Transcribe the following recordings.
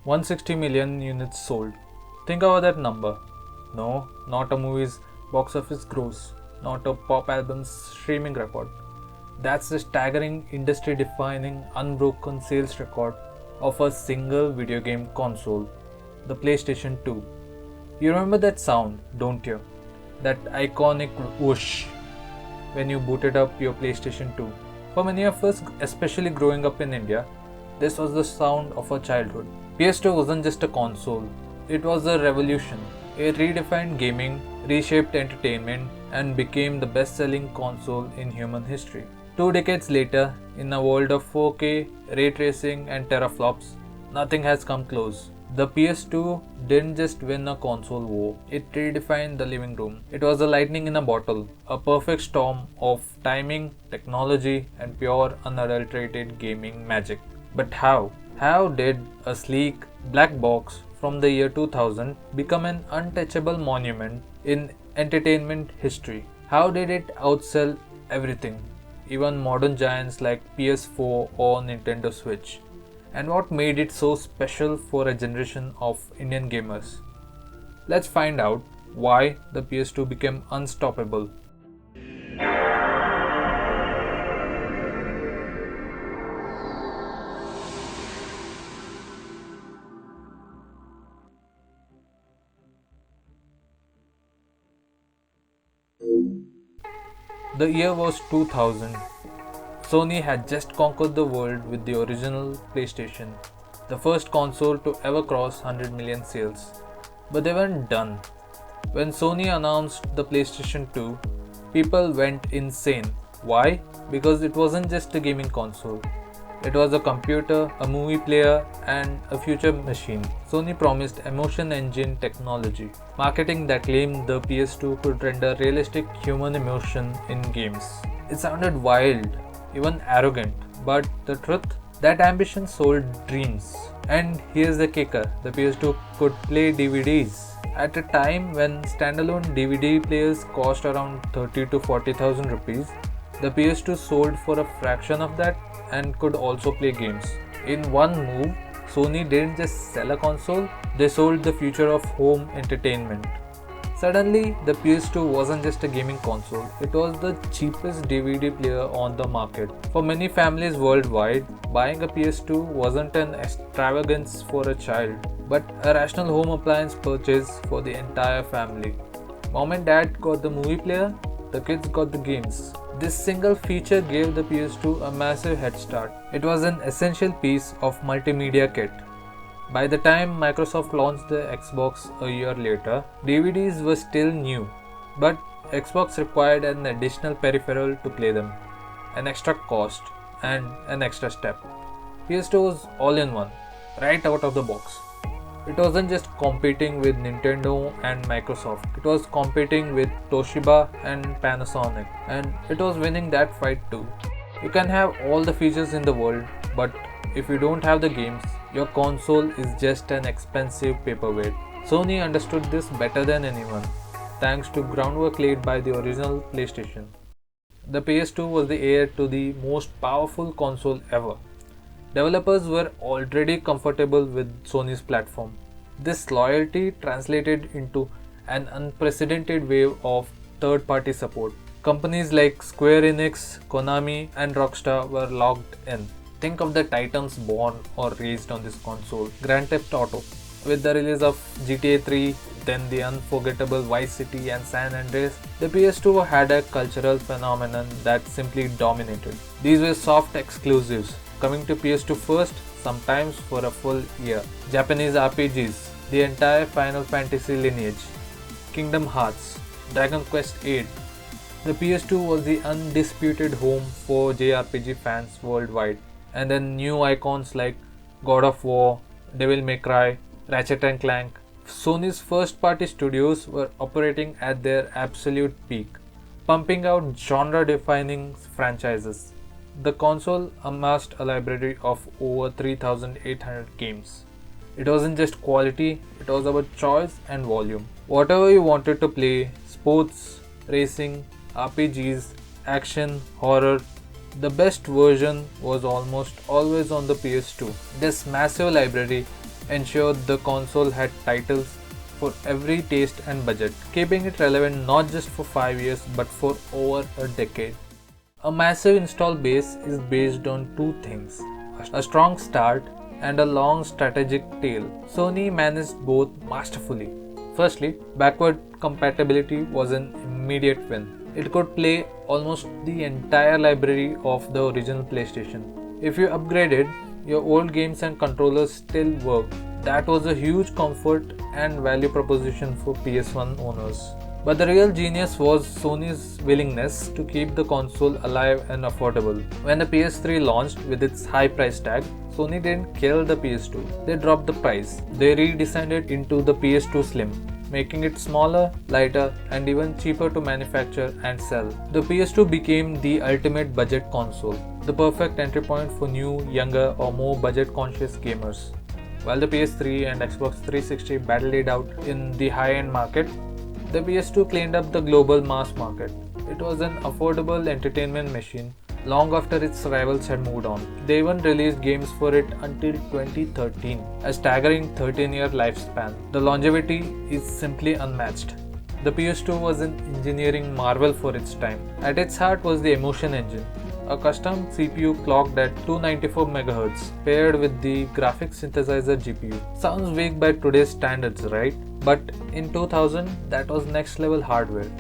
160 million units sold. Think about that number. No, not a movie's box office gross, not a pop album's streaming record. That's the staggering, industry defining, unbroken sales record of a single video game console, the PlayStation 2. You remember that sound, don't you? That iconic whoosh when you booted up your PlayStation 2. For many of us, especially growing up in India, this was the sound of our childhood. PS2 wasn't just a console, it was a revolution. It redefined gaming, reshaped entertainment, and became the best-selling console in human history. 2 decades later, in a world of 4K, ray tracing, and teraflops, nothing has come close. The PS2 didn't just win a console war, it redefined the living room. It was a lightning in a bottle, a perfect storm of timing, technology, and pure unadulterated gaming magic. But how? How did a sleek black box from the year 2000 become an untouchable monument in entertainment history? How did it outsell everything, even modern giants like PS4 or Nintendo Switch? And what made it so special for a generation of Indian gamers? Let's find out why the PS2 became unstoppable. The year was 2000. Sony had just conquered the world with the original PlayStation, the first console to ever cross 100 million sales. But they weren't done. When Sony announced the PlayStation 2, people went insane. Why? Because it wasn't just a gaming console. It was a computer, a movie player, and a future machine. Sony promised emotion engine technology, marketing that claimed the PS2 could render realistic human emotion in games. It sounded wild, even arrogant, but the truth, that ambition sold dreams. And here's the kicker, the PS2 could play DVDs. At a time when standalone DVD players cost around 30 to 40,000 rupees, the PS2 sold for a fraction of that and could also play games. In one move, Sony didn't just sell a console, they sold the future of home entertainment. Suddenly, the PS2 wasn't just a gaming console, it was the cheapest DVD player on the market. For many families worldwide, buying a PS2 wasn't an extravagance for a child, but a rational home appliance purchase for the entire family. Mom and dad got the movie player, the kids got the games. This single feature gave the PS2 a massive head start. It was an essential piece of multimedia kit. By the time Microsoft launched the Xbox a year later, DVDs were still new, but Xbox required an additional peripheral to play them, an extra cost, and an extra step. PS2 was all in one, right out of the box. It wasn't just competing with Nintendo and Microsoft, it was competing with Toshiba and Panasonic, and it was winning that fight too. You can have all the features in the world, but if you don't have the games, your console is just an expensive paperweight. Sony understood this better than anyone, thanks to groundwork laid by the original PlayStation. The PS2 was the heir to the most powerful console ever. Developers were already comfortable with Sony's platform. This loyalty translated into an unprecedented wave of third-party support. Companies like Square Enix, Konami, and Rockstar were logged in. Think of the titans born or raised on this console. Grand Theft Auto. With the release of GTA 3, then the unforgettable Vice City and San Andreas, the PS2 had a cultural phenomenon that simply dominated. These were soft exclusives, coming to PS2 first, sometimes for a full year. Japanese RPGs, the entire Final Fantasy lineage, Kingdom Hearts, Dragon Quest VIII. The PS2 was the undisputed home for JRPG fans worldwide. And then new icons like God of War, Devil May Cry, Ratchet and Clank. Sony's first-party studios were operating at their absolute peak, pumping out genre-defining franchises. The console amassed a library of over 3,800 games. It wasn't just quality, it was about choice and volume. Whatever you wanted to play, sports, racing, RPGs, action, horror, the best version was almost always on the PS2. This massive library ensured the console had titles for every taste and budget, keeping it relevant not just for 5 years but for over a decade. A massive install base is based on two things: a strong start and a long strategic tail. Sony managed both masterfully. Firstly, backward compatibility was an immediate win. It could play almost the entire library of the original PlayStation. If you upgraded, your old games and controllers still worked. That was a huge comfort and value proposition for PS1 owners. But the real genius was Sony's willingness to keep the console alive and affordable. When the PS3 launched with its high price tag, Sony didn't kill the PS2. They dropped the price. They redesigned it into the PS2 Slim, making it smaller, lighter, and even cheaper to manufacture and sell. The PS2 became the ultimate budget console, the perfect entry point for new, younger, or more budget-conscious gamers. While the PS3 and Xbox 360 battled it out in the high-end market, the PS2 cleaned up the global mass market. It was an affordable entertainment machine long after its rivals had moved on. They even released games for it until 2013, a staggering 13-year lifespan. The longevity is simply unmatched. The PS2 was an engineering marvel for its time. At its heart was the Emotion Engine, a custom CPU clocked at 294 MHz paired with the graphics synthesizer GPU. Sounds vague by today's standards, right? But in 2000, that was next level hardware.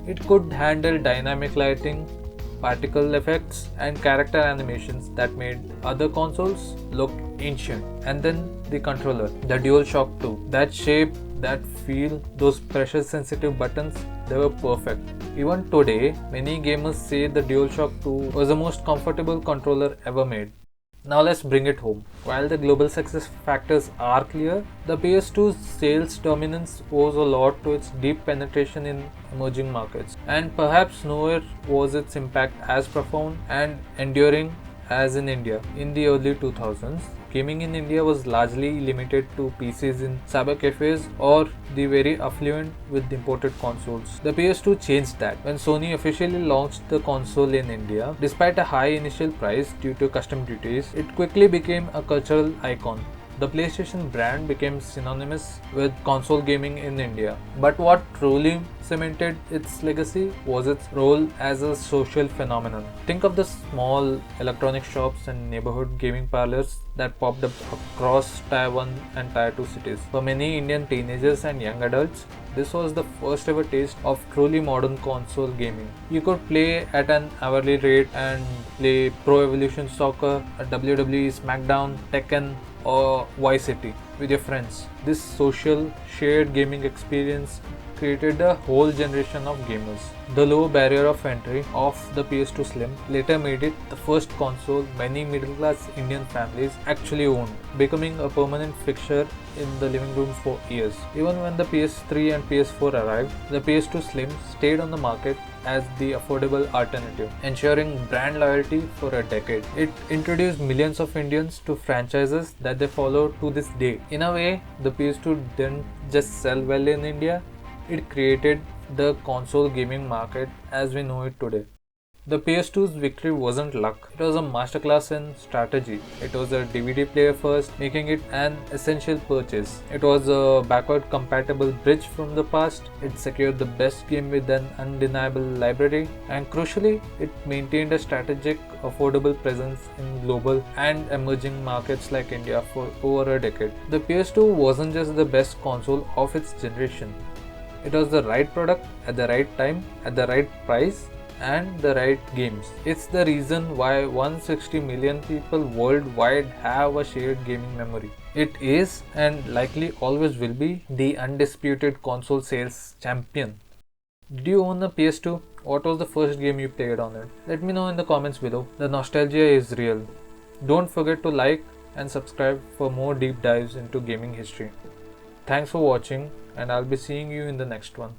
It could handle dynamic lighting, particle effects, and character animations that made other consoles look ancient. And then the controller, the DualShock 2. That shape, that feel, those pressure sensitive buttons, they were perfect. Even today, many gamers say the DualShock 2 was the most comfortable controller ever made. Now let's bring it home. While the global success factors are clear, the PS2's sales dominance owes a lot to its deep penetration in emerging markets. And perhaps nowhere was its impact as profound and enduring as in India. In the early 2000s, gaming in India was largely limited to PCs in cyber cafes or the very affluent with imported consoles. The PS2 changed that. When Sony officially launched the console in India, despite a high initial price due to custom duties, it quickly became a cultural icon. The PlayStation brand became synonymous with console gaming in India. But what truly cemented its legacy was its role as a social phenomenon. Think of the small electronic shops and neighborhood gaming parlors that popped up across Tier 1 and Tier 2 cities. For many Indian teenagers and young adults, this was the first ever taste of truly modern console gaming. You could play at an hourly rate and play Pro Evolution Soccer, WWE, SmackDown, Tekken, or Vice City with your friends. This social, shared gaming experience created a whole generation of gamers. The low barrier of entry of the PS2 Slim later made it the first console many middle-class Indian families actually owned, becoming a permanent fixture in the living room for years. Even when the PS3 and PS4 arrived, the PS2 Slim stayed on the market as the affordable alternative, ensuring brand loyalty for a decade. It introduced millions of Indians to franchises that they follow to this day. In a way, the PS2 didn't just sell well in India, it created the console gaming market as we know it today. The PS2's victory wasn't luck, it was a masterclass in strategy. It was a DVD player first, making it an essential purchase. It was a backward compatible bridge from the past. It secured the best game with an undeniable library, and crucially, it maintained a strategic, affordable presence in global and emerging markets like India for over a decade. The PS2 wasn't just the best console of its generation. It was the right product at the right time, at the right price, and the right games. It's the reason why 160 million people worldwide have a shared gaming memory. It is, and likely always will be, the undisputed console sales champion. Did you own a PS2? What was the first game you played on it? Let me know in the comments below. The nostalgia is real. Don't forget to like and subscribe for more deep dives into gaming history. Thanks for watching, and I'll be seeing you in the next one.